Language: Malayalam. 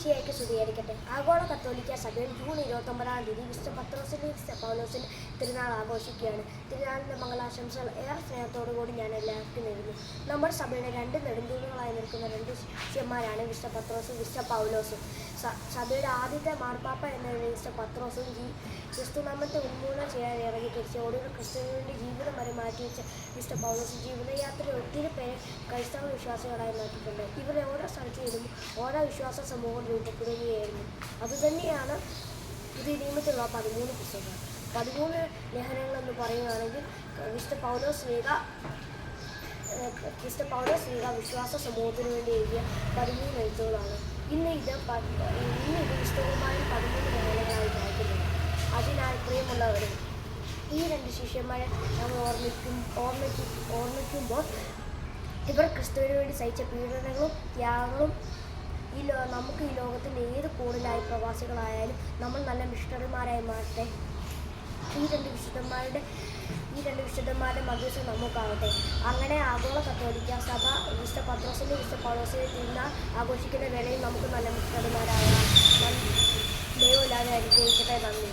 മിശിഹായ്ക്ക് സ്തുതിയായിരിക്കട്ടെ. ആഗോള കത്തോലിക്ക സഭയിൽ ജൂൺ 29-ാം തീയതി വിശുദ്ധ പത്രോസിൻ്റെയും വിശുദ്ധ പൗലോസിൻ്റെ തിരുനാൾ ആഘോഷിക്കുകയാണ്. തിരുനാളിൻ്റെ മംഗളാശംസകൾ ഏറെ സ്നേഹത്തോടുകൂടി ഞാൻ എല്ലാവർക്കും നേരുന്നു. നമ്മുടെ സഭയുടെ രണ്ട് നെടുന്തൂണുകളായി നിൽക്കുന്ന രണ്ട് ശിഷ്യന്മാരാണ് വിശുദ്ധ പത്രോസും വിശുദ്ധ പൗലോസും. സഭയുടെ ആദ്യത്തെ മാർപ്പാപ്പ എന്ന വിശുദ്ധ പത്രോസും ക്രിസ്തുനാമത്തെ ഉന്മൂലനം ചെയ്യാൻ ഇറങ്ങി തിരിച്ച് ഒടുവിൽ ക്രിസ്തുവിന് വേണ്ടി ജീവിതം വരെ മാറ്റിവെച്ച വിശുദ്ധ പൗലോസ് ജീവിതയാത്രയിൽ ഒത്തിരി പേരെ ക്രൈസ്തവ വിശ്വാസികളായി മാറ്റിയിട്ടുണ്ട്. ഇവരെ ഓരോ സ്ഥലത്ത് ചെല്ലുമ്പോൾ ഓരോ വിശ്വാസ സമൂഹം രൂപപ്പെടുകയായിരുന്നു. അതുതന്നെയാണ് പുതിയ നിയമത്തിലുള്ള 13 പുസ്തകങ്ങൾ. 13 ലേഖനങ്ങളെന്ന് പറയുകയാണെങ്കിൽ വിശുദ്ധ പൗലോസ് ശ്ലീഹ വിശ്വാസ സമൂഹത്തിന് വേണ്ടി എഴുതിയ 13 എഴുത്തുകളാണ്. ഇന്ന് ഇത് വിശുദ്ധകുമാരൻ 13 ലേഖനങ്ങളായി വായിക്കുന്നുണ്ട്. അതിനാൽ പ്രിയമുള്ളവരെ, ഈ രണ്ട് ശിഷ്യന്മാരെ നമ്മൾ ഓർമ്മിക്കുമ്പോൾ ഇവർ ക്രിസ്തുവിന് വേണ്ടി സഹിച്ച പീഡനങ്ങളും ത്യാഗങ്ങളും നമുക്ക് ഈ ലോകത്തിൻ്റെ ഏത് കോണിലായി പ്രവാസികളായാലും നമ്മൾ നല്ല മിഷണറിമാരായി മാറട്ടെ. ഈ രണ്ട് വിശുദ്ധന്മാരുടെ മധ്യസ്ഥം നമുക്കാവട്ടെ. അങ്ങനെ ആഗോള കത്തോലിക്ക സഭ വിശുദ്ധ പത്രോസിൻ്റെ വിശുദ്ധ പൗലോസിൻ്റെ തിരുനാൾ ആഘോഷിക്കുന്ന വേളയിൽ നമുക്ക് നല്ല മിഷണറിമാരാകാം. ദൈവമില്ലാതെ അനുഗ്രഹിക്കട്ടെ. നന്ദി.